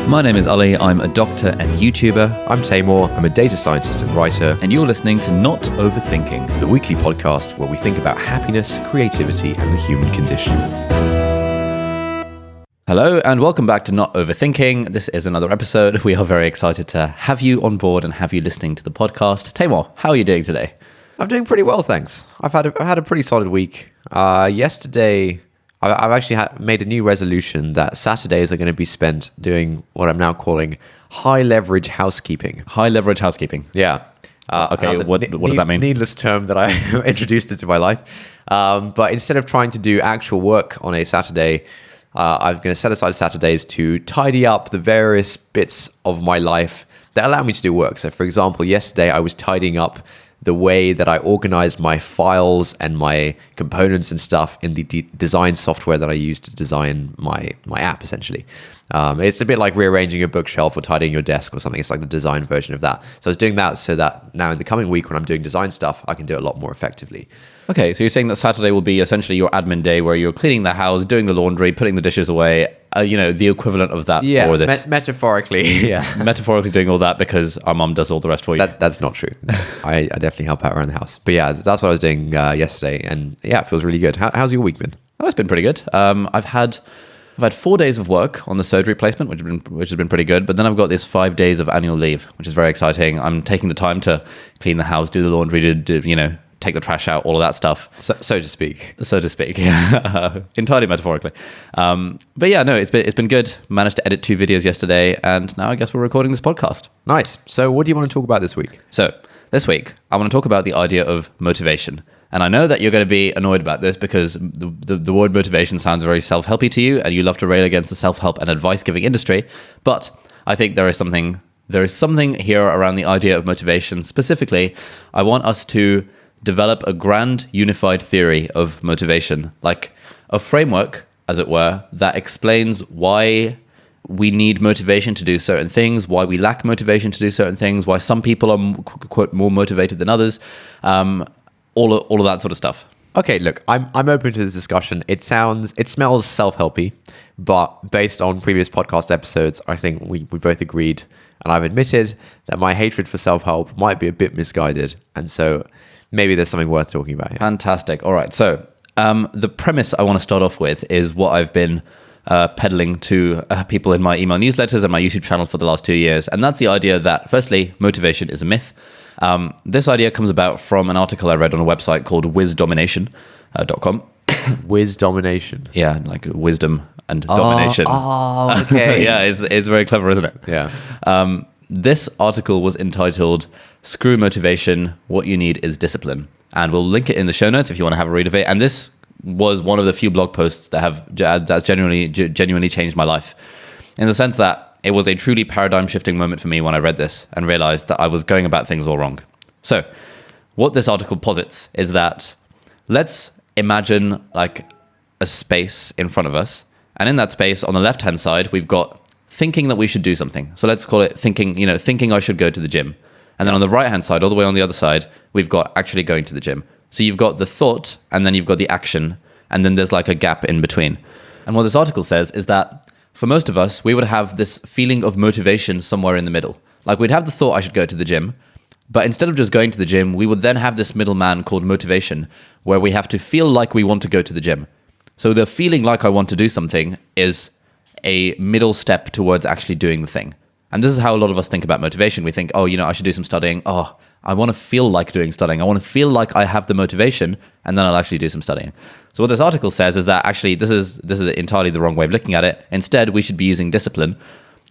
My name is Ali, I'm a doctor and YouTuber. I'm Taimur, I'm a data scientist and writer. And you're listening to Not Overthinking, the weekly podcast where we think about happiness, creativity, and the human condition. Hello and welcome back to Not Overthinking. This is another episode. We are very excited to have you on board and have you listening to the podcast. Taimur, how are you doing today? I'm doing pretty well, thanks. I've had a pretty solid week. Yesterday, I've actually made a new resolution that Saturdays are going to be spent doing what I'm now calling high leverage housekeeping. High leverage housekeeping. Yeah. Okay, what does that mean? Needless term that I introduced into my life. But instead of trying to do actual work on a Saturday, I'm going to set aside Saturdays to tidy up the various bits of my life that allow me to do work. So, for example, yesterday I was tidying up the way that I organize my files and my components and stuff in the design software that I use to design my app, essentially. It's a bit like rearranging a bookshelf or tidying your desk or something. It's like the design version of that. So I was doing that so that now in the coming week when I'm doing design stuff, I can do it a lot more effectively. Okay, so you're saying that Saturday will be essentially your admin day where you're cleaning the house, doing the laundry, putting the dishes away, the equivalent of that for this. Metaphorically, yeah. Metaphorically doing all that because our mum does all the rest for you. That's not true. I definitely help out around the house. But yeah, that's what I was doing yesterday. And yeah, it feels really good. How's your week been? Oh, it's been pretty good. I've had 4 days of work on the surgery placement, which has been pretty good. But then I've got this 5 days of annual leave, which is very exciting. I'm taking the time to clean the house, do the laundry, take the trash out, all of that stuff. So to speak. So to speak, yeah. Entirely metaphorically. But yeah, no, it's been good. Managed to edit 2 videos yesterday, and now I guess we're recording this podcast. Nice. So what do you want to talk about this week? So this week, I want to talk about the idea of motivation. And I know that you're going to be annoyed about this because the word motivation sounds very self-helpy to you, and you love to rail against the self-help and advice-giving industry. But I think there is something here around the idea of motivation. Specifically, I want us to develop a grand unified theory of motivation, like a framework, as it were, that explains why we need motivation to do certain things, why we lack motivation to do certain things, why some people are, quote, more motivated than others, all of that sort of stuff. Okay, look, I'm open to this discussion. It smells self-helpy, but based on previous podcast episodes, I think we both agreed, and I've admitted that my hatred for self-help might be a bit misguided, and so maybe there's something worth talking about here. Fantastic. All right. So the premise I want to start off with is what I've been peddling to people in my email newsletters and my YouTube channel for the last 2 years. And that's the idea that, firstly, motivation is a myth. This idea comes about from an article I read on a website called Wisdomination.com. Wisdomination. Yeah, like wisdom and domination. Oh, okay. Yeah, it's very clever, isn't it? Yeah. This article was entitled "Screw Motivation, What You Need Is Discipline." And we'll link it in the show notes if you want to have a read of it. And this was one of the few blog posts that's genuinely changed my life, in the sense that it was a truly paradigm-shifting moment for me when I read this and realized that I was going about things all wrong. So what this article posits is that let's imagine like a space in front of us. And in that space, on the left-hand side, we've got thinking that we should do something. So let's call it thinking I should go to the gym. And then on the right-hand side, all the way on the other side, we've got actually going to the gym. So you've got the thought, and then you've got the action, and then there's like a gap in between. And what this article says is that for most of us, we would have this feeling of motivation somewhere in the middle. Like we'd have the thought I should go to the gym, but instead of just going to the gym, we would then have this middleman called motivation, where we have to feel like we want to go to the gym. So the feeling like I want to do something is a middle step towards actually doing the thing. And this is how a lot of us think about motivation. We think, I should do some studying. Oh, I want to feel like doing studying. I want to feel like I have the motivation, and then I'll actually do some studying. So what this article says is that actually this is entirely the wrong way of looking at it. Instead, we should be using discipline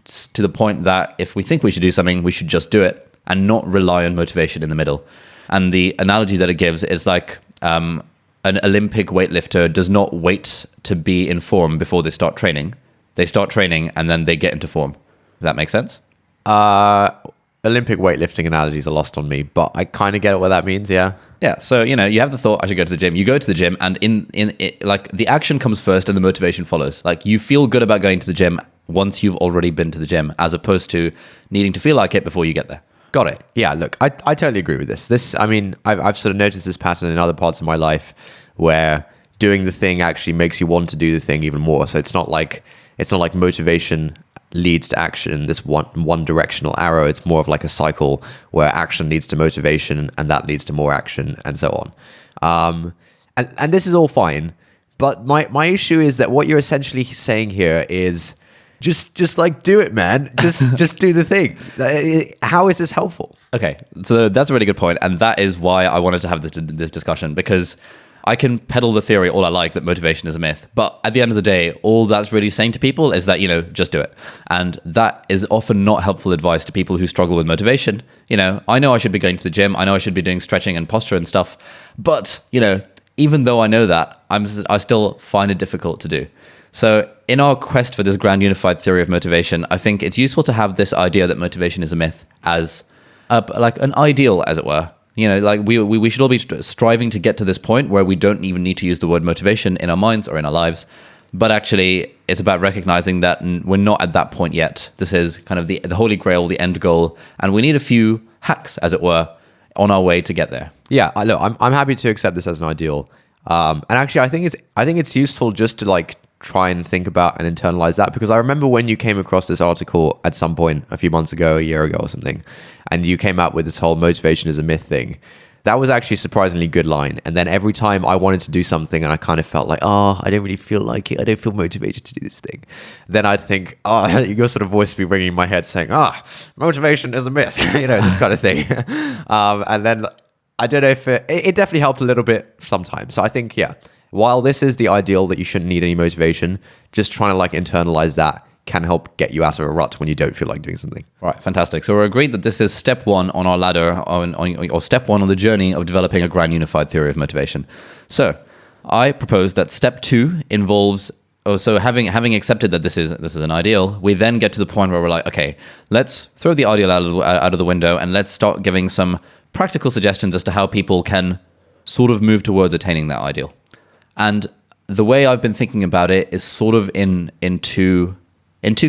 to the point that if we think we should do something, we should just do it and not rely on motivation in the middle. And the analogy that it gives is like an Olympic weightlifter does not wait to be in form before they start training. They start training and then they get into form. Does that make sense? Olympic weightlifting analogies are lost on me, but I kind of get what that means, yeah. Yeah, so, you have the thought, I should go to the gym. You go to the gym, and in it, like, the action comes first and the motivation follows. Like, you feel good about going to the gym once you've already been to the gym, as opposed to needing to feel like it before you get there. Got it. Yeah, look, I totally agree with this. I've sort of noticed this pattern in other parts of my life where doing the thing actually makes you want to do the thing even more. So it's not like motivation leads to action, this one directional arrow. It's more of like a cycle where action leads to motivation, and that leads to more action, and so on. And this is all fine, but my issue is that what you're essentially saying here is just like do it, man. Just do the thing. How is this helpful? Okay, so that's a really good point, and that is why I wanted to have this discussion, because I can peddle the theory all I like that motivation is a myth, but at the end of the day, all that's really saying to people is that, just do it. And that is often not helpful advice to people who struggle with motivation. I know I should be going to the gym. I know I should be doing stretching and posture and stuff. But, even though I know that, I still find it difficult to do. So in our quest for this grand unified theory of motivation, I think it's useful to have this idea that motivation is a myth as like an ideal, as it were. Like we should all be striving to get to this point where we don't even need to use the word motivation in our minds or in our lives. But actually, it's about recognizing that we're not at that point yet. This is kind of the holy grail, the end goal. And we need a few hacks, as it were, on our way to get there. Yeah, look, I'm happy to accept this as an ideal. And actually, I think it's useful just to like try and think about and internalize that, because I remember when you came across this article at some point a few months ago, a year ago or something, and you came up with this whole motivation is a myth thing. That was actually a surprisingly good line. And then every time I wanted to do something and I kind of felt like, I don't really feel like it, I don't feel motivated to do this thing, then I'd think, your sort of voice would be ringing in my head saying, motivation is a myth, this kind of thing. And then I don't know if it definitely helped a little bit sometimes. So I think, while this is the ideal that you shouldn't need any motivation, just trying to like internalize that can help get you out of a rut when you don't feel like doing something. Right, fantastic. So we're agreed that this is step one on our ladder, or step one on the journey of developing a grand unified theory of motivation. So I propose that step two involves, having accepted that this is an ideal, we then get to the point where we're like, okay, let's throw the ideal out of the window and let's start giving some practical suggestions as to how people can sort of move towards attaining that ideal. And the way I've been thinking about it is sort of in two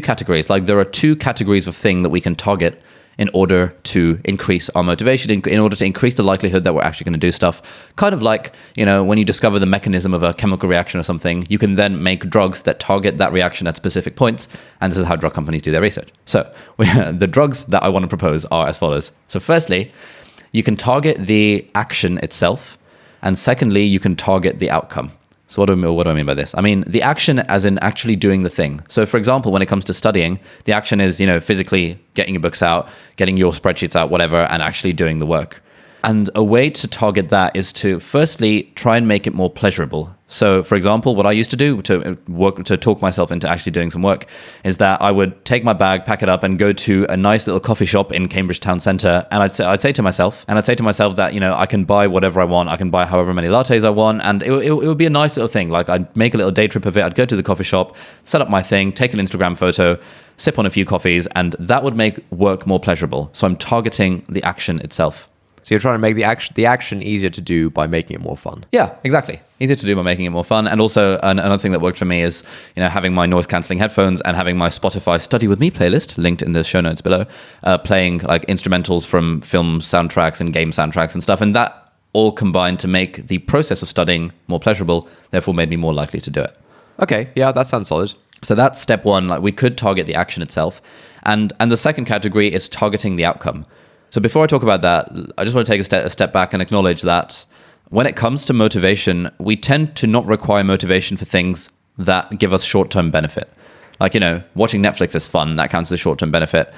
categories. Like there are two categories of thing that we can target in order to increase our motivation, in order to increase the likelihood that we're actually going to do stuff. Kind of like, when you discover the mechanism of a chemical reaction or something, you can then make drugs that target that reaction at specific points. And this is how drug companies do their research. So the drugs that I want to propose are as follows. So firstly, you can target the action itself. And secondly, you can target the outcome. So what do I mean by this? I mean, the action as in actually doing the thing. So for example, when it comes to studying, the action is, physically getting your books out, getting your spreadsheets out, whatever, and actually doing the work. And a way to target that is to firstly try and make it more pleasurable. So for example, what I used to do to talk myself into actually doing some work is that I would take my bag, pack it up, and go to a nice little coffee shop in Cambridge town centre. And I'd say to myself that, I can buy whatever I want. I can buy however many lattes I want. And it would be a nice little thing. Like I'd make a little day trip of it. I'd go to the coffee shop, set up my thing, take an Instagram photo, sip on a few coffees, and that would make work more pleasurable. So I'm targeting the action itself. So you're trying to make the action easier to do by making it more fun. Yeah, exactly. Easier to do by making it more fun. And also another thing that worked for me is, having my noise cancelling headphones and having my Spotify Study With Me playlist, linked in the show notes below, playing like instrumentals from film soundtracks and game soundtracks and stuff. And that all combined to make the process of studying more pleasurable, therefore made me more likely to do it. Okay, yeah, that sounds solid. So that's step one. Like we could target the action itself. And the second category is targeting the outcome. So before I talk about that, I just want to take a step back and acknowledge that when it comes to motivation, we tend to not require motivation for things that give us short-term benefit. Like, watching Netflix is fun. That counts as a short-term benefit.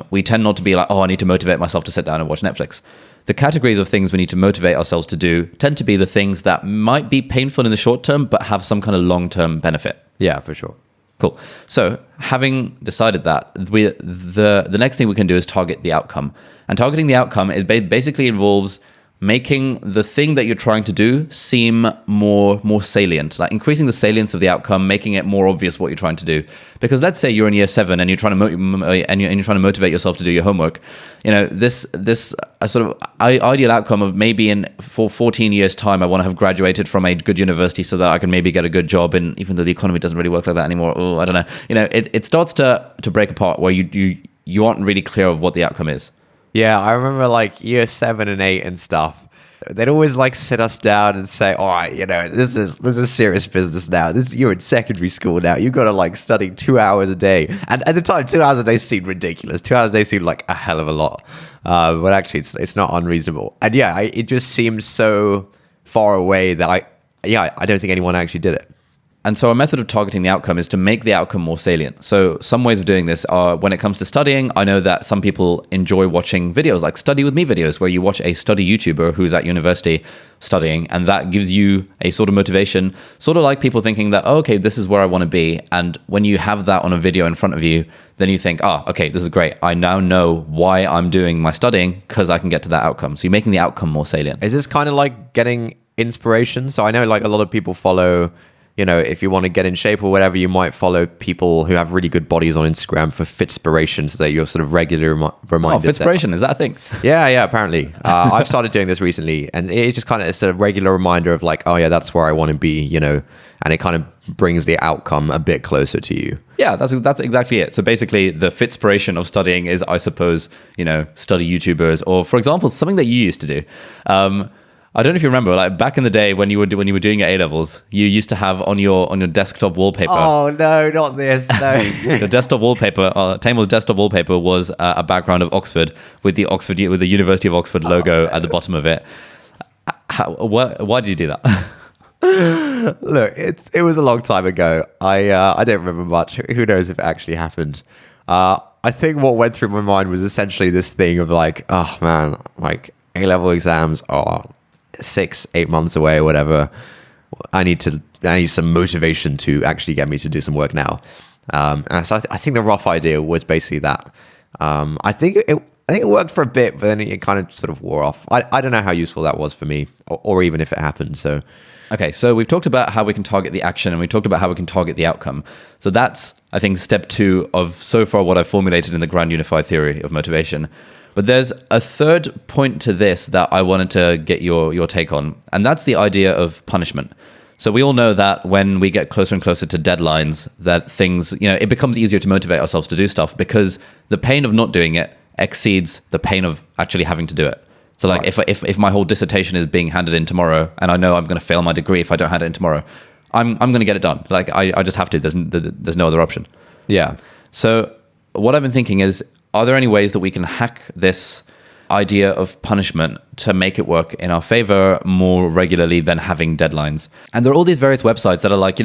We tend not to be like, I need to motivate myself to sit down and watch Netflix. The categories of things we need to motivate ourselves to do tend to be the things that might be painful in the short term, but have some kind of long-term benefit. Yeah, for sure. Cool. So having decided that, the next thing we can do is target the outcome. And targeting the outcome, it basically involves making the thing that you're trying to do seem more salient, like increasing the salience of the outcome, making it more obvious what you're trying to do. Because let's say you're in year 7 and you're trying to motivate yourself to do your homework. This sort of ideal outcome of maybe for 14 years time, I want to have graduated from a good university so that I can maybe get a good job. And even though the economy doesn't really work like that anymore, I don't know. It starts to break apart where you aren't really clear of what the outcome is. Yeah, I remember like year 7 and 8 and stuff. they'd always like sit us down and say, all right, this is serious business now. You're in secondary school now. You've got to like study 2 hours a day. And at the time, 2 hours a day seemed ridiculous. 2 hours a day seemed like a hell of a lot. But actually it's not unreasonable. And yeah, it just seems so far away that I don't think anyone actually did it. And so a method of targeting the outcome is to make the outcome more salient. So some ways of doing this are, when it comes to studying, I know that some people enjoy watching videos like Study With Me videos, where you watch a study YouTuber who's at university studying, and that gives you a sort of motivation, sort of like people thinking that, oh, okay, this is where I want to be. And when you have that on a video in front of you, then you think, oh, okay, this is great. I now know why I'm doing my studying because I can get to that outcome. So you're making the outcome more salient. Is this kind of like getting inspiration? So I know like a lot of people follow, if you want to get in shape or whatever, you might follow people who have really good bodies on Instagram for fitspiration, so that you're sort of regularly reminded. Oh, fitspiration, is that a thing? Yeah, apparently. I've started doing this recently, and it's just kind of a regular reminder of like, oh yeah, that's where I want to be, and it kind of brings the outcome a bit closer to you. Yeah, that's exactly it. So basically, the fitspiration of studying is, I suppose, study YouTubers, or for example, something that you used to do. I don't know if you remember, like back in the day when you were doing your A-levels, you used to have on your desktop wallpaper. Oh no, not this! No, the desktop wallpaper, Taimur's desktop wallpaper was a background of Oxford with the University of Oxford logo at the bottom of it. Why did you do that? Look, it was a long time ago. I don't remember much. Who knows if it actually happened? I think what went through my mind was essentially this thing of like, oh man, like A-level exams are 6-8 months away or whatever. I need some motivation to actually get me to do some work now. And so I think the rough idea was basically that. I think it worked for a bit, but then it kind of sort of wore off. I don't know how useful that was for me, or even if it happened. So, okay, so we've talked about how we can target the action, and we talked about how we can target the outcome. So that's, I think, step 2 of so far what I've formulated in the grand unified theory of motivation. But there's a third point to this that I wanted to get your take on, and that's the idea of punishment. So we all know that when we get closer and closer to deadlines, that things, it becomes easier to motivate ourselves to do stuff because the pain of not doing it exceeds the pain of actually having to do it. So like if my whole dissertation is being handed in tomorrow, and I know I'm going to fail my degree if I don't hand it in tomorrow, I'm going to get it done. Like I just have to. There's no other option. Yeah. So what I've been thinking is, are there any ways that we can hack this idea of punishment to make it work in our favor more regularly than having deadlines? And there are all these various websites that are like,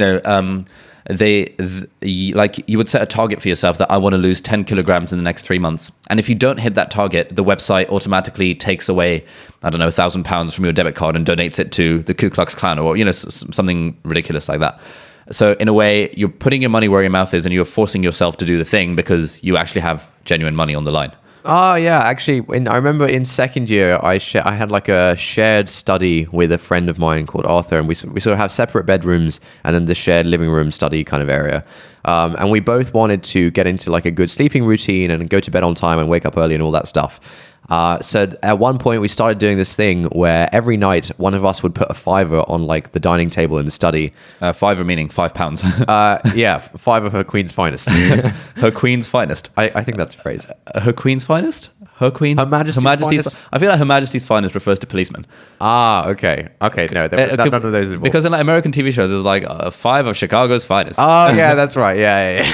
like you would set a target for yourself that I want to lose 10 kilograms in the next 3 months. And if you don't hit that target, the website automatically takes away, I don't know, £1,000 from your debit card and donates it to the Ku Klux Klan or, something ridiculous like that. So in a way, you're putting your money where your mouth is, and you're forcing yourself to do the thing because you actually have genuine money on the line. Oh yeah, actually, I remember in second year, I had like a shared study with a friend of mine called Arthur, and we sort of have separate bedrooms and then the shared living room study kind of area. And we both wanted to get into like a good sleeping routine and go to bed on time and wake up early and all that stuff. So at one point we started doing this thing where every night one of us would put a £5 on like the dining table in the study. £5 meaning £5. Yeah, £5 of her queen's finest. Her queen's finest. I think that's a phrase. Her queen's finest? Her Majesty's finest? I feel like Her Majesty's finest refers to policemen. Okay. No, none of those involved. Because in like American TV shows, there's like 5 of Chicago's finest. Oh yeah, that's right. Yeah.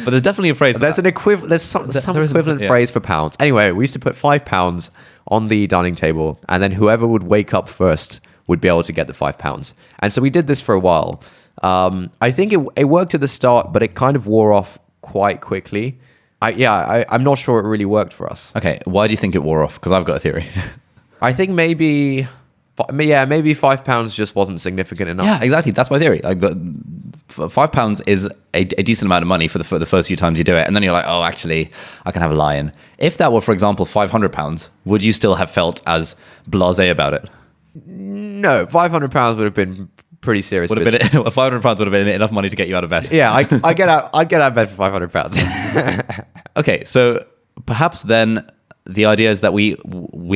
But there's definitely a phrase for there's that. An equivalent. There's some equivalent phrase for pounds. Anyway, we used to put £5 on the dining table, and then whoever would wake up first would be able to get the £5. And so we did this for a while. I think it worked at the start, but it kind of wore off quite quickly. I'm not sure it really worked for us. Okay, why do you think it wore off? Because I've got a theory. I think maybe £5 just wasn't significant enough. Yeah, exactly. That's my theory. Like £5 is a decent amount of money for the first few times you do it, and then you're like, oh, actually, I can have a lie-in. If that were, for example, £500, would you still have felt as blasé about it? No, £500 would have been pretty serious. £500 would have been enough money to get you out of bed. Yeah, I'd get out of bed for £500. Okay, so perhaps then the idea is that we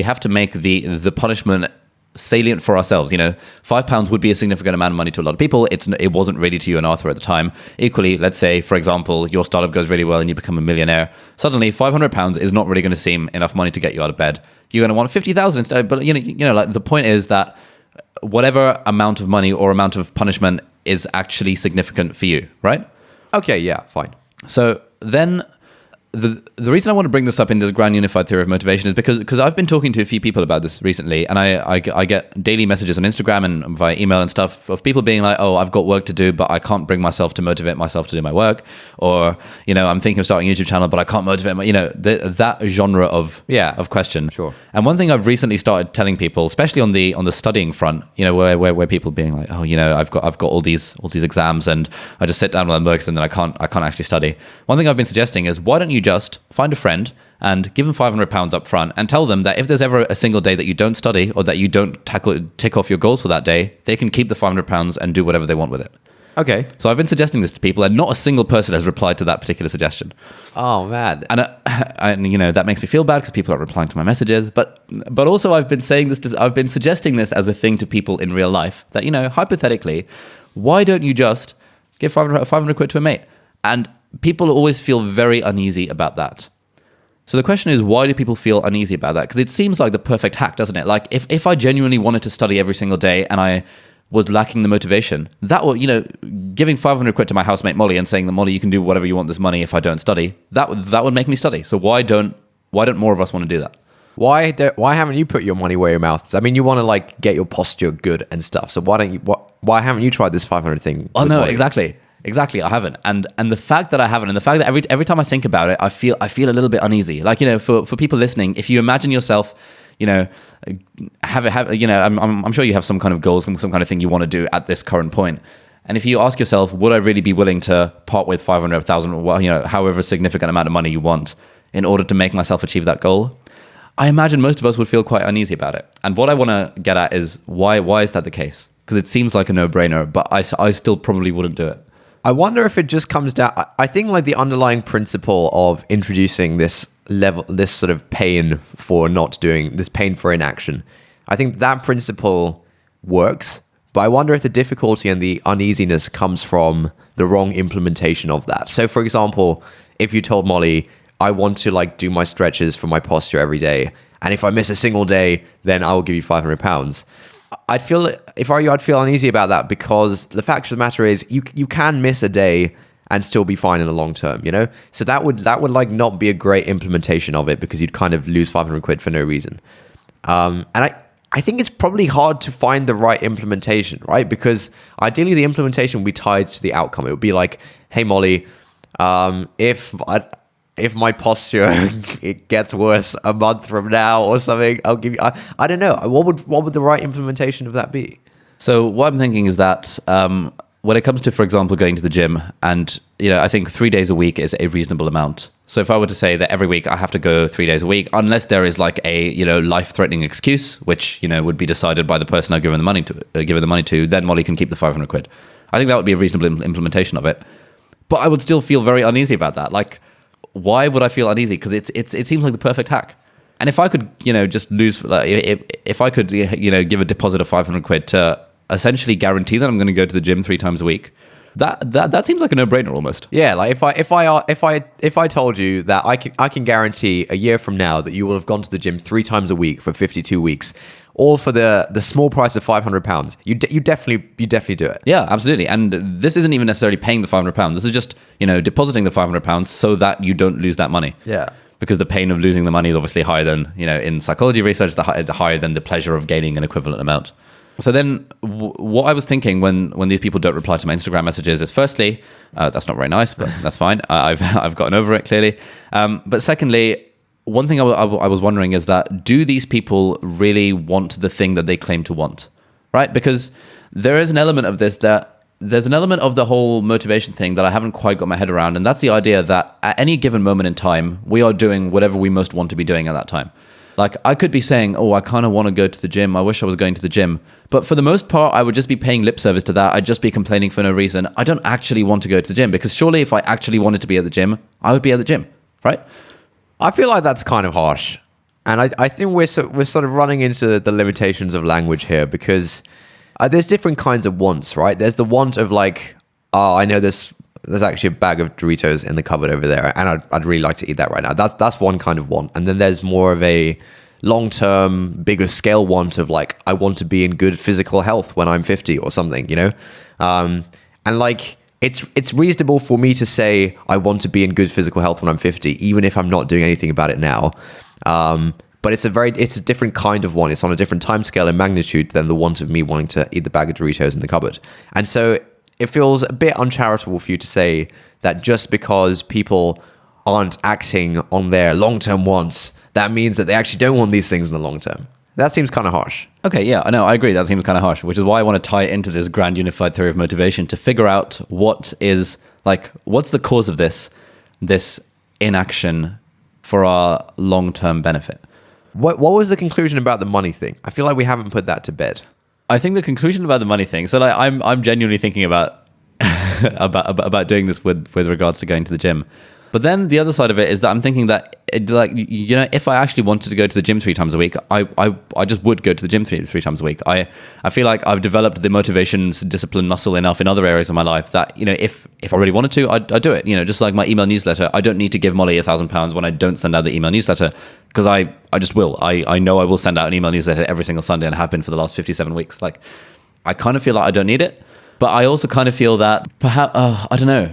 have to make the punishment salient for ourselves. £5 would be a significant amount of money to a lot of people. It wasn't really to you and Arthur at the time. Equally, let's say, for example, your startup goes really well and you become a millionaire. Suddenly, £500 is not really going to seem enough money to get you out of bed. You're going to want 50,000 instead. But like the point is that whatever amount of money or amount of punishment is actually significant for you, right? Okay, yeah, fine. So then the reason I want to bring this up in this grand unified theory of motivation is because I've been talking to a few people about this recently, and I get daily messages on Instagram and via email and stuff of people being like, oh, I've got work to do, but I can't bring myself to motivate myself to do my work. Or, I'm thinking of starting a YouTube channel, but I can't motivate that genre of question. Sure. And one thing I've recently started telling people, especially on the studying front, where people being like, oh, I've got all these exams and I just sit down with my books and then I can't actually study. One thing I've been suggesting is, why don't you just find a friend and give them £500 up front and tell them that if there's ever a single day that you don't study or that you don't tick off your goals for that day, they can keep the £500 and do whatever they want with it. Okay. So I've been suggesting this to people, and not a single person has replied to that particular suggestion. Oh, man. And that makes me feel bad because people aren't replying to my messages. But also I've been suggesting this as a thing to people in real life that, hypothetically, why don't you just give 500 quid to a mate? And people always feel very uneasy about that. So the question is, why do people feel uneasy about that? Because it seems like the perfect hack, doesn't it? Like if I genuinely wanted to study every single day and I was lacking the motivation, that would, giving 500 quid to my housemate Molly and saying that, Molly, you can do whatever you want this money if I don't study, that would make me study. So why don't more of us want to do that? Why haven't you put your money where your mouth is? I mean, you want to get your posture good and stuff. So why haven't you tried this 500 thing? Oh no, Exactly, I haven't, and the fact that I haven't, and the fact that every time I think about it, I feel a little bit uneasy. Like, for people listening, if you imagine yourself, I'm sure you have some kind of goals, some kind of thing you want to do at this current point, and if you ask yourself, would I really be willing to part with 500,000, or however significant amount of money you want, in order to make myself achieve that goal? I imagine most of us would feel quite uneasy about it. And what I want to get at is why is that the case? Because it seems like a no-brainer, but I still probably wouldn't do it. I wonder if it just comes down. I think the underlying principle of introducing this sort of pain for not doing this, pain for inaction, I think that principle works. But I wonder if the difficulty and the uneasiness comes from the wrong implementation of that. So, for example, if you told Molly, I want to do my stretches for my posture every day, and if I miss a single day, then I will give you £500. I'd feel uneasy about that, because the fact of the matter is you can miss a day and still be fine in the long term, So that would not be a great implementation of it, because you'd kind of lose 500 quid for no reason. And I think it's probably hard to find the right implementation, right? Because ideally the implementation would be tied to the outcome. It would be like, hey Molly, if my posture it gets worse a month from now or something, I'll give you. I don't know. What would the right implementation of that be? So what I'm thinking is that when it comes to, for example, going to the gym, and I think 3 days a week is a reasonable amount. So if I were to say that every week I have to go 3 days a week, unless there is a life-threatening excuse, which would be decided by the person I've given the money to, then Molly can keep the 500 quid. I think that would be a reasonable implementation of it. But I would still feel very uneasy about that. Why would I feel uneasy? Because it seems like the perfect hack. And if I could, just lose, if I could, give a deposit of 500 quid to essentially guarantee that I'm going to go to the gym 3 times a week, that seems like a no-brainer almost. Yeah, if I told you that I can guarantee a year from now that you will have gone to the gym 3 times a week for 52 weeks, all for the small price of £500, you definitely do it. Yeah, absolutely. And this isn't even necessarily paying the £500. This is just depositing the £500 so that you don't lose that money. Yeah. Because the pain of losing the money is obviously higher than in psychology research, the higher than the pleasure of gaining an equivalent amount. So then what I was thinking when these people don't reply to my Instagram messages is, firstly, that's not very nice, but that's fine. I've gotten over it clearly. But secondly, one thing I was wondering is that, do these people really want the thing that they claim to want, right? Because there is an element of this there's an element of the whole motivation thing that I haven't quite got my head around. And that's the idea that at any given moment in time, we are doing whatever we most want to be doing at that time. I could be saying, oh, I kind of want to go to the gym. I wish I was going to the gym. But for the most part, I would just be paying lip service to that. I'd just be complaining for no reason. I don't actually want to go to the gym, because surely if I actually wanted to be at the gym, I would be at the gym, right? I feel like that's kind of harsh. And I think we're sort of running into the limitations of language here, because there's different kinds of wants, right? There's the want of like, oh, I know there's actually a bag of Doritos in the cupboard over there, and I'd really like to eat that right now. That's one kind of want. And then there's more of a long-term, bigger scale want of like, I want to be in good physical health when I'm 50 or something, you know? And like, it's reasonable for me to say I want to be in good physical health when I'm 50, even if I'm not doing anything about it now. But it's a different kind of want. It's on a different time scale and magnitude than the want of me wanting to eat the bag of Doritos in the cupboard. And so it feels a bit uncharitable for you to say that just because people aren't acting on their long-term wants, that means that they actually don't want these things in the long term. That seems kind of harsh. Okay, yeah, I know, I agree. That seems kind of harsh, which is why I want to tie it into this grand unified theory of motivation to figure out what's the cause of this inaction for our long-term benefit. What was the conclusion about the money thing? I feel like we haven't put that to bed. I think the conclusion about the money thing. So like, I'm genuinely thinking about about doing this with regards to going to the gym. But then the other side of it is that I'm thinking that, if I actually wanted to go to the gym 3 times a week, I just would go to the gym three times a week. I feel like I've developed the motivations, discipline muscle enough in other areas of my life that, if I really wanted to, I'd do it. Just like my email newsletter, I don't need to give Molly £1,000 when I don't send out the email newsletter, because I just will. I know I will send out an email newsletter every single Sunday and have been for the last 57 weeks. Like, I kind of feel like I don't need it, but I also kind of feel that perhaps, I don't know.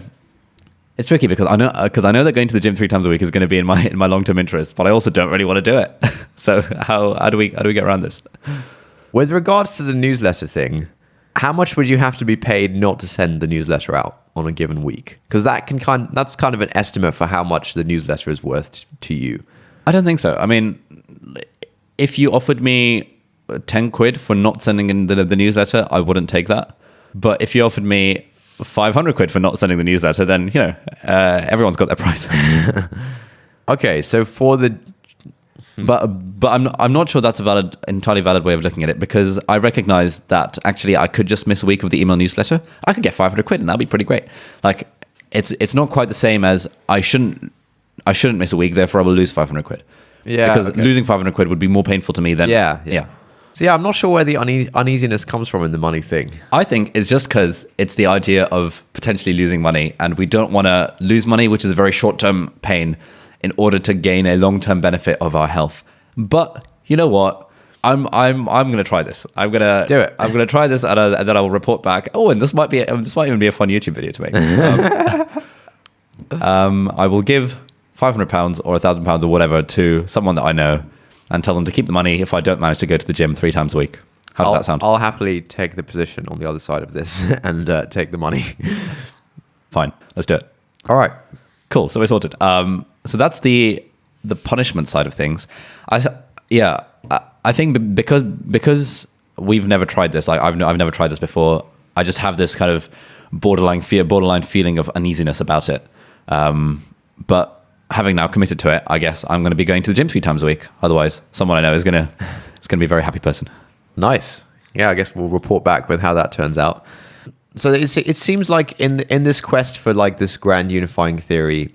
It's tricky because I know that going to the gym 3 times a week is going to be in my long-term interest, but I also don't really want to do it. So how do we get around this? With regards to the newsletter thing, how much would you have to be paid not to send the newsletter out on a given week? Because that's kind of an estimate for how much the newsletter is worth to you. I don't think so. I mean, if you offered me 10 quid for not sending in the newsletter, I wouldn't take that. But if you offered me 500 quid for not sending the newsletter, then everyone's got their price. Okay, so for the but I'm not sure that's entirely valid way of looking at it, because I recognize that actually I could just miss a week of the email newsletter. I could get 500 quid and that'd be pretty great. Like, it's not quite the same as I shouldn't miss a week, therefore I will lose 500 quid. Yeah, because losing 500 quid would be more painful to me than yeah. So yeah, I'm not sure where the uneasiness comes from in the money thing. I think it's just because it's the idea of potentially losing money, and we don't want to lose money, which is a very short-term pain, in order to gain a long-term benefit of our health. But you know what? I'm going to try this. I'm going to do it. I'm going to try this, and then I will report back. Oh, and this might even be a fun YouTube video to make. I will give £500 or £1,000 or whatever to someone that I know, and tell them to keep the money if I don't manage to go to the gym 3 times a week. How does that sound? I'll happily take the position on the other side of this and take the money. Fine, let's do it. All right. Cool, so we're sorted. So that's the punishment side of things. I think because we've never tried this, like I've never tried this before, I just have this kind of borderline feeling of uneasiness about it. But having now committed to it, I guess I'm going to be going to the gym 3 times a week. Otherwise, someone I know is going to be a very happy person. Nice. Yeah, I guess we'll report back with how that turns out. So it seems like in this quest for like this grand unifying theory,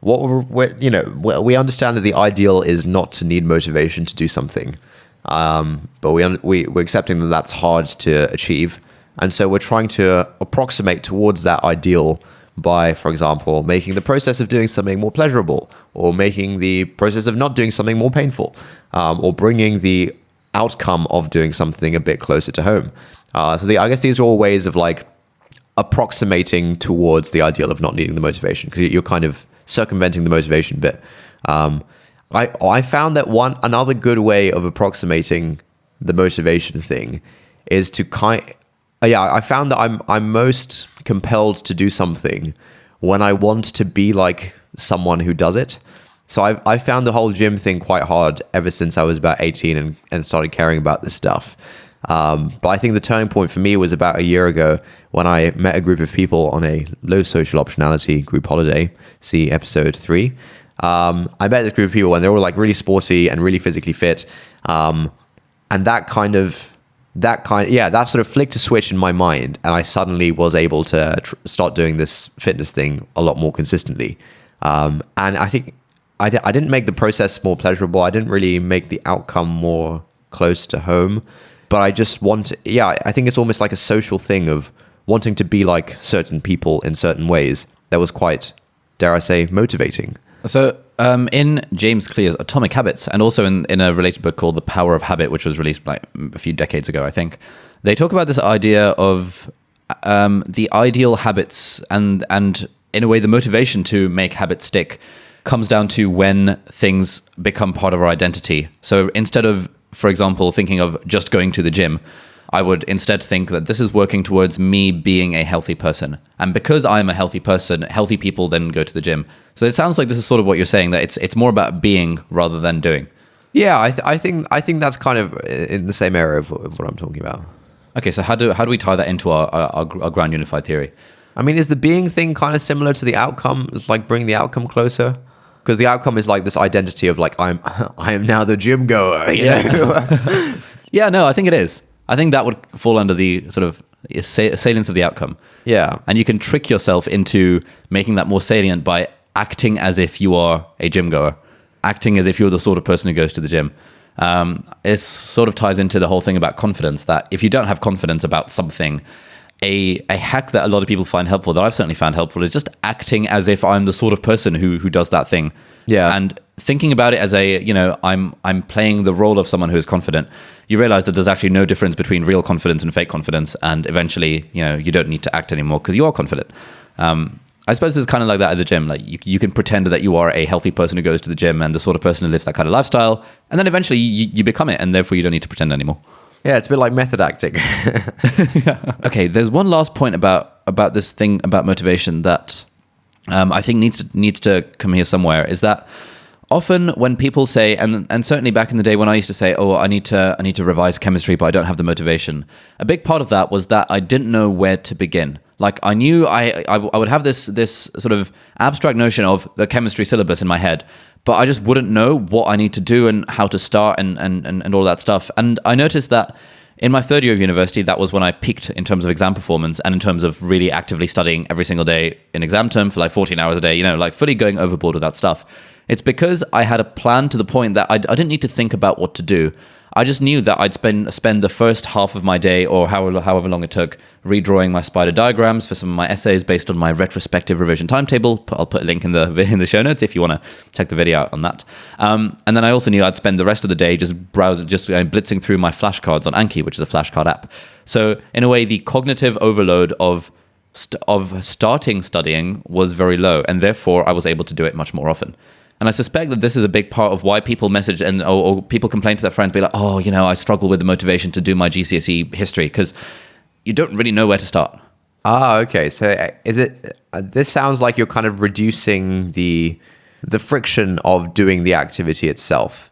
we understand that the ideal is not to need motivation to do something, but we're accepting that that's hard to achieve, and so we're trying to approximate towards that ideal by, for example, making the process of doing something more pleasurable, or making the process of not doing something more painful, or bringing the outcome of doing something a bit closer to home. I guess these are all ways of like approximating towards the ideal of not needing the motivation, because you're kind of circumventing the motivation bit. I found that another good way of approximating the motivation thing is to I found that I'm most compelled to do something when I want to be like someone who does it. So I found the whole gym thing quite hard ever since I was about 18 and started caring about this stuff. But I think the turning point for me was about a year ago when I met a group of people on a low social optionality group holiday. See episode 3. I met this group of people and they were like really sporty and really physically fit. And that sort of flicked a switch in my mind, and I suddenly was able to start doing this fitness thing a lot more consistently. And I think I didn't make the process more pleasurable. I didn't really make the outcome more close to home. But I just I think it's almost like a social thing of wanting to be like certain people in certain ways. That was quite, dare I say, motivating. So in James Clear's Atomic Habits, and also in a related book called The Power of Habit, which was released like a few decades ago, I think, they talk about this idea of the ideal habits and in a way the motivation to make habits stick comes down to when things become part of our identity. So instead of, for example, thinking of just going to the gym, I would instead think that this is working towards me being a healthy person. And because I'm a healthy person, healthy people then go to the gym. So it sounds like this is sort of what you're saying, that it's more about being rather than doing. Yeah, I think that's kind of in the same area of what I'm talking about. Okay, so how do we tie that into our ground unified theory? I mean, is the being thing kind of similar to the outcome? It's like bring the outcome closer? Because the outcome is like this identity of like, I am now the gym goer. You know? Yeah, no, I think it is. I think that would fall under the sort of salience of the outcome. Yeah. And you can trick yourself into making that more salient by acting as if you are a gym goer, acting as if you're the sort of person who goes to the gym. It sort of ties into the whole thing about confidence, that if you don't have confidence about something, a hack that a lot of people find helpful, that I've certainly found helpful, is just acting as if I'm the sort of person who does that thing. Yeah. And thinking about it as I'm playing the role of someone who is confident. You realize that there's actually no difference between real confidence and fake confidence, and eventually, you don't need to act anymore because you are confident. I suppose it's kind of like that at the gym. Like you can pretend that you are a healthy person who goes to the gym and the sort of person who lives that kind of lifestyle, and then eventually you become it, and therefore you don't need to pretend anymore. Yeah, it's a bit like method acting. Yeah. Okay, there's one last point about this thing about motivation that I think needs to come here somewhere, is that often when people say, and certainly back in the day when I used to say, oh, I need to revise chemistry, but I don't have the motivation. A big part of that was that I didn't know where to begin. Like I knew I would have this sort of abstract notion of the chemistry syllabus in my head, but I just wouldn't know what I need to do and how to start and all that stuff. And I noticed that in my third year of university, that was when I peaked in terms of exam performance and in terms of really actively studying every single day in exam term for like 14 hours a day, like fully going overboard with that stuff. It's because I had a plan to the point that I didn't need to think about what to do. I just knew that I'd spend the first half of my day, or however long it took, redrawing my spider diagrams for some of my essays based on my Retrospective Revision Timetable. I'll put a link in the show notes if you want to check the video out on that. And then I also knew I'd spend the rest of the day just blitzing through my flashcards on Anki, which is a flashcard app. So in a way, the cognitive overload of starting studying was very low, and therefore I was able to do it much more often. And I suspect that this is a big part of why people message or people complain to their friends, be like, oh, I struggle with the motivation to do my GCSE history, because you don't really know where to start. Ah, okay. So is it? This sounds like you're kind of reducing the friction of doing the activity itself,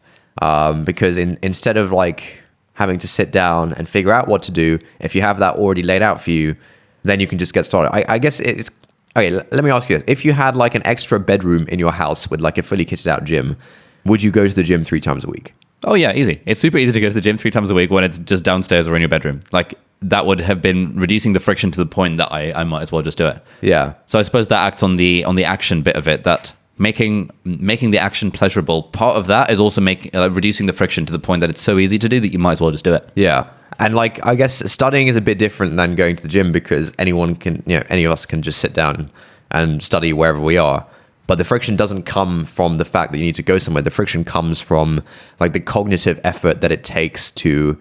because instead of like having to sit down and figure out what to do, if you have that already laid out for you, then you can just get started. I guess it's. Okay, let me ask you this. If you had like an extra bedroom in your house with like a fully kitted out gym, would you go to the gym 3 times a week? Oh yeah, easy. It's super easy to go to the gym 3 times a week when it's just downstairs or in your bedroom. Like that would have been reducing the friction to the point that I might as well just do it. Yeah. So I suppose that acts on the action bit of it, that making the action pleasurable. Part of that is also reducing the friction to the point that it's so easy to do that you might as well just do it. Yeah. And like, I guess studying is a bit different than going to the gym, because any of us can just sit down and study wherever we are. But the friction doesn't come from the fact that you need to go somewhere. The friction comes from like the cognitive effort that it takes to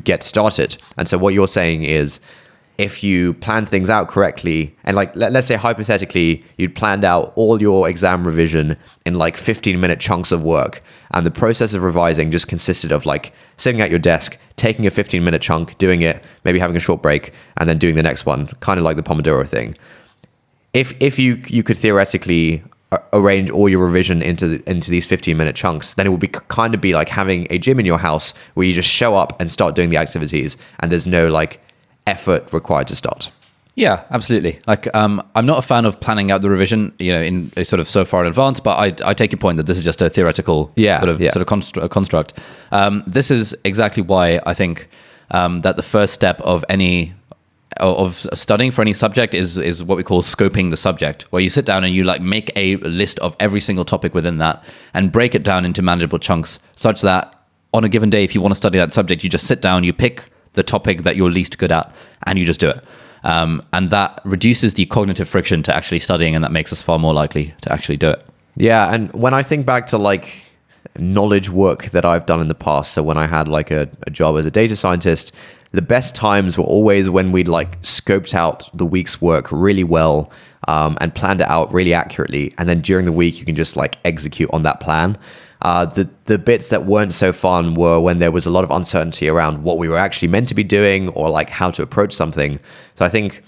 get started. And so what you're saying is, if you plan things out correctly, and like, let's say hypothetically, you'd planned out all your exam revision in like 15-minute chunks of work, and the process of revising just consisted of like sitting at your desk, taking a 15-minute chunk, doing it, maybe having a short break, and then doing the next one, kind of like the Pomodoro thing. If you could theoretically arrange all your revision into these 15-minute chunks, then it would kind of be like having a gym in your house where you just show up and start doing the activities, and there's no like effort required to start. Yeah, absolutely. Like, I'm not a fan of planning out the revision, in sort of so far in advance, but I take your point that this is just a theoretical sort of construct. This is exactly why I think that the first step of any of studying for any subject is what we call scoping the subject, where you sit down and you like make a list of every single topic within that and break it down into manageable chunks, such that on a given day, if you want to study that subject, you just sit down, you pick the topic that you're least good at, and you just do it. And that reduces the cognitive friction to actually studying, and that makes us far more likely to actually do it. Yeah, and when I think back to like knowledge work that I've done in the past, so when I had like a job as a data scientist, the best times were always when we'd like scoped out the week's work really well, and planned it out really accurately, and then during the week you can just like execute on that plan. The bits that weren't so fun were when there was a lot of uncertainty around what we were actually meant to be doing or like how to approach something. So I think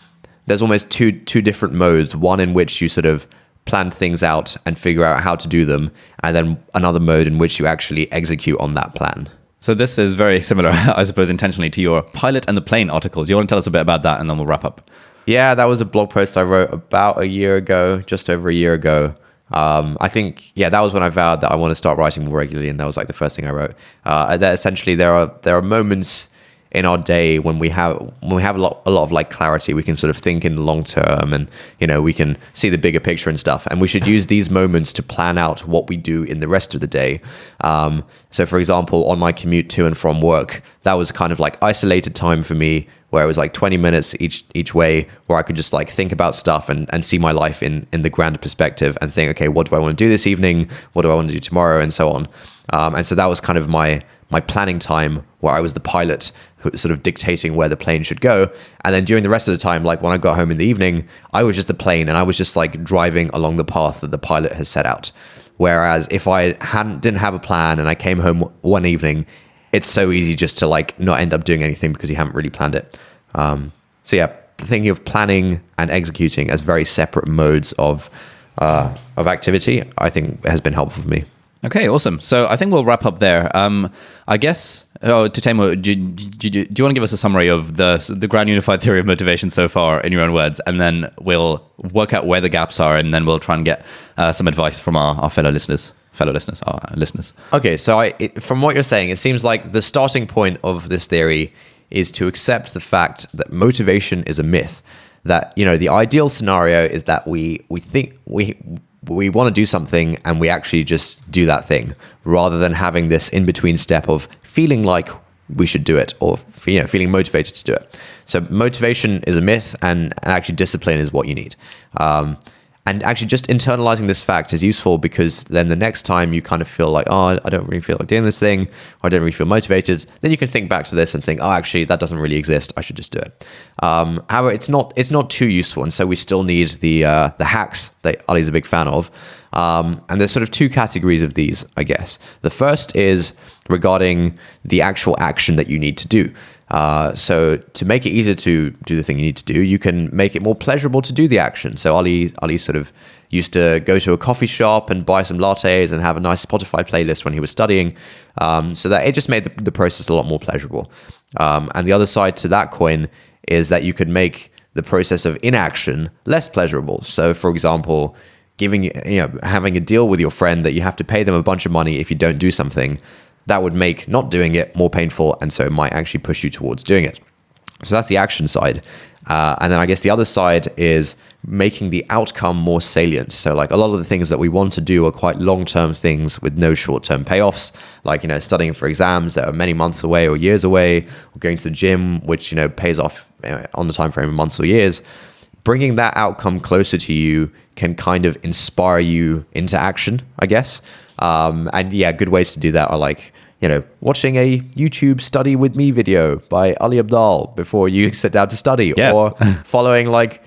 there's almost two different modes, one in which you sort of plan things out and figure out how to do them, and then another mode in which you actually execute on that plan. So this is very similar, I suppose, intentionally to your Pilot and the Plane article. Do you want to tell us a bit about that, and then we'll wrap up? Yeah, that was a blog post I wrote about a year ago, just over a year ago. I think, yeah, that was when I vowed that I want to start writing more regularly, and that was like the first thing I wrote. That essentially there are moments in our day when we have a lot of like clarity. We can sort of think in the long term, and we can see the bigger picture and stuff. And we should use these moments to plan out what we do in the rest of the day. So, for example, on my commute to and from work, that was kind of like isolated time for me, where it was like 20 minutes each way, where I could just like think about stuff and see my life in the grander perspective and think, okay, what do I want to do this evening? What do I want to do tomorrow? And so on. And so that was kind of my planning time, where I was the pilot sort of dictating where the plane should go. And then during the rest of the time, like when I got home in the evening, I was just the plane, and I was just like driving along the path that the pilot has set out. Whereas if I didn't have a plan and I came home one evening, it's so easy just to like not end up doing anything because you haven't really planned it. So yeah, thinking of planning and executing as very separate modes of activity, I think has been helpful for me. Okay, awesome. So I think we'll wrap up there. I guess, to Taimur, do you want to give us a summary of the grand unified theory of motivation so far in your own words, and then we'll work out where the gaps are, and then we'll try and get some advice from our fellow listeners. Okay, so from what you're saying, it seems like the starting point of this theory is to accept the fact that motivation is a myth. That, the ideal scenario is that we think we want to do something and we actually just do that thing, rather than having this in-between step of feeling like we should do it, or feeling motivated to do it. So motivation is a myth, and actually discipline is what you need. And actually just internalizing this fact is useful, because then the next time you kind of feel like, oh, I don't really feel like doing this thing, or I don't really feel motivated, then you can think back to this and think, oh, actually, that doesn't really exist. I should just do it. However, it's not too useful. And so we still need the hacks that Ali's a big fan of. And there's sort of two categories of these, I guess. The first is regarding the actual action that you need to do. So to make it easier to do the thing you need to do, you can make it more pleasurable to do the action. So Ali sort of used to go to a coffee shop and buy some lattes and have a nice Spotify playlist when he was studying, so that it just made the process a lot more pleasurable. And the other side to that coin is that you could make the process of inaction less pleasurable. So, for example, having a deal with your friend that you have to pay them a bunch of money if you don't do something, that would make not doing it more painful, and so it might actually push you towards doing it. So that's the action side. And then I guess the other side is making the outcome more salient. So like a lot of the things that we want to do are quite long-term things with no short-term payoffs, like, studying for exams that are many months away or years away, or going to the gym, which, pays off on the time frame of months or years. Bringing that outcome closer to you can kind of inspire you into action, I guess. And yeah, good ways to do that are like, watching a YouTube study with me video by Ali Abdal before you sit down to study, yes. Or following like,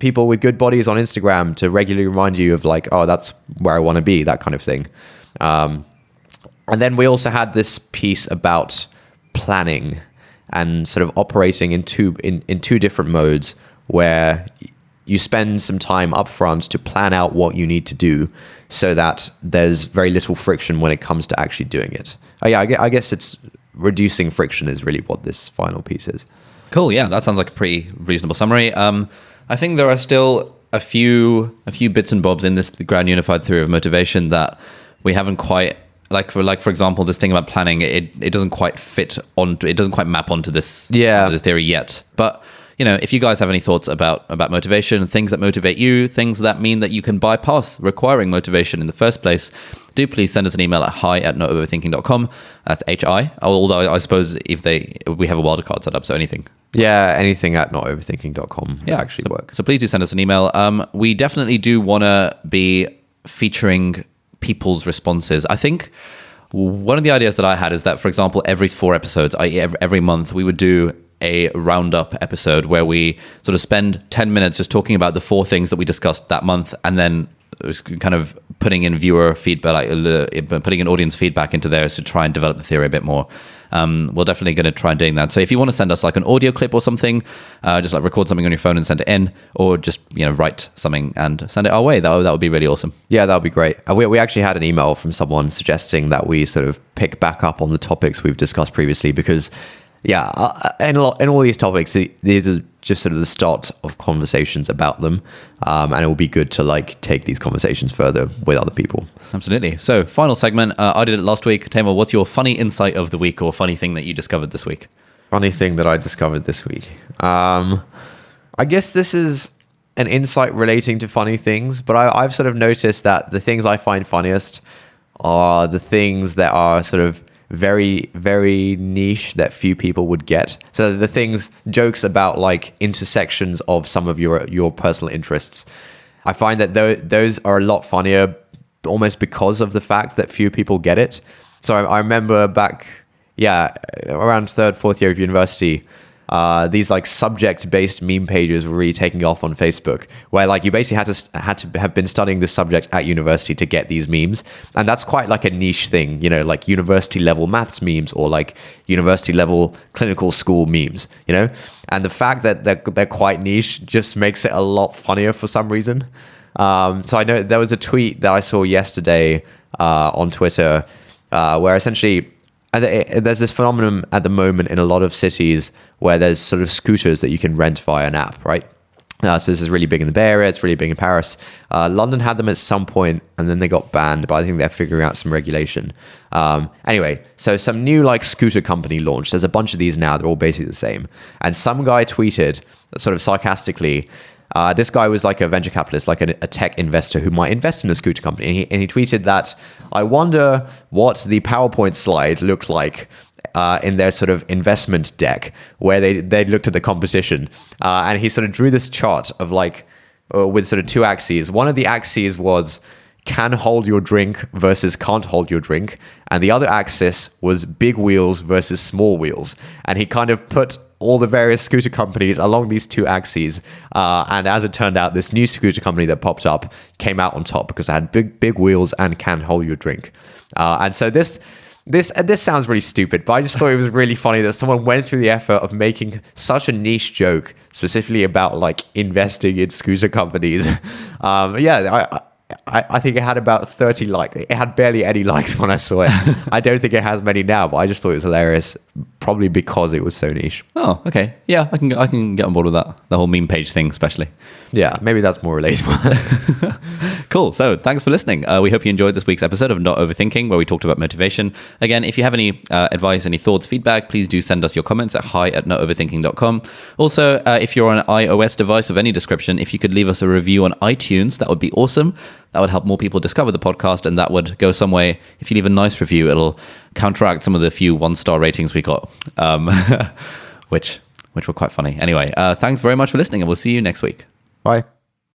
people with good bodies on Instagram to regularly remind you of like, oh, that's where I want to be, that kind of thing. And then we also had this piece about planning and sort of operating in two different modes, where you spend some time up front to plan out what you need to do, so that there's very little friction when it comes to actually doing it. I guess it's reducing friction is really what this final piece is. Cool. Yeah, that sounds like a pretty reasonable summary. I think there are still a few bits and bobs in this grand unified theory of motivation that we haven't quite, for example, this thing about planning. It doesn't quite fit onto. It doesn't quite map onto this. Yeah. This theory yet, but. if you guys have any thoughts about motivation, things that motivate you, things that mean that you can bypass requiring motivation in the first place, do please send us an email at hi@notoverthinking.com. That's HI. Although I suppose we have a wildcard set up, so anything. Yeah, anything at notoverthinking.com would actually work. So please do send us an email. We definitely do want to be featuring people's responses. I think one of the ideas that I had is that, for example, every 4 episodes, every month, we would do a roundup episode where we sort of spend 10 minutes just talking about the 4 things that we discussed that month, and then kind of putting in viewer feedback, putting in audience feedback into there to try and develop the theory a bit more. We're definitely going to try doing that. So if you want to send us like an audio clip or something, just like record something on your phone and send it in, or just write something and send it our way, that would be really awesome. Yeah, that would be great. We actually had an email from someone suggesting that we sort of pick back up on the topics we've discussed previously, because in all these topics, these are just sort of the start of conversations about them, and it will be good to like take these conversations further with other people. Absolutely. So, final segment. I did it last week. Taimur, what's your funny insight of the week, or funny thing that you discovered this week? Funny thing that I discovered this week. I guess this is an insight relating to funny things, but I've sort of noticed that the things I find funniest are the things that are sort of very, very niche that few people would get. So the jokes about like intersections of some of your personal interests. I find that those are a lot funnier almost because of the fact that few people get it. So I remember back, around 3rd, 4th year of university, these like subject-based meme pages were really taking off on Facebook, where like you basically had to have been studying this subject at university to get these memes, and that's quite like a niche thing, like university level maths memes or like university level clinical school memes, and the fact that they're quite niche just makes it a lot funnier for some reason. So I know there was a tweet that I saw yesterday on Twitter where essentially there's this phenomenon at the moment in a lot of cities where there's sort of scooters that you can rent via an app, right? So this is really big in the Bay Area. It's really big in Paris. London had them at some point, and then they got banned, but I think they're figuring out some regulation. Anyway, so some new like scooter company launched. There's a bunch of these now. They're all basically the same. And some guy tweeted sort of sarcastically, this guy was like a venture capitalist, like a tech investor who might invest in a scooter company. And he tweeted that, I wonder what the PowerPoint slide looked like in their sort of investment deck, where they looked at the competition. And he sort of drew this chart of like, with sort of 2 axes. One of the axes was can hold your drink versus can't hold your drink. And the other axis was big wheels versus small wheels. And he kind of put all the various scooter companies along these 2 axes. And as it turned out, this new scooter company that popped up came out on top because it had big wheels and can hold your drink. And so this sounds really stupid, but I just thought it was really funny that someone went through the effort of making such a niche joke specifically about like investing in scooter companies. I think it had about 30 likes. It had barely any likes when I saw it. I don't think it has many now, but I just thought it was hilarious, probably because it was so niche. Oh, okay. Yeah, I can get on board with that. The whole meme page thing, especially. Yeah, maybe that's more relatable. Cool. So thanks for listening. We hope you enjoyed this week's episode of Not Overthinking, where we talked about motivation. Again, if you have any advice, any thoughts, feedback, please do send us your comments at hi@notoverthinking.com. Also, if you're on an iOS device of any description, if you could leave us a review on iTunes, that would be awesome. That would help more people discover the podcast, and that would go some way. If you leave a nice review, it'll counteract some of the few 1-star ratings we got, which were quite funny. Anyway, thanks very much for listening, and we'll see you next week. Bye.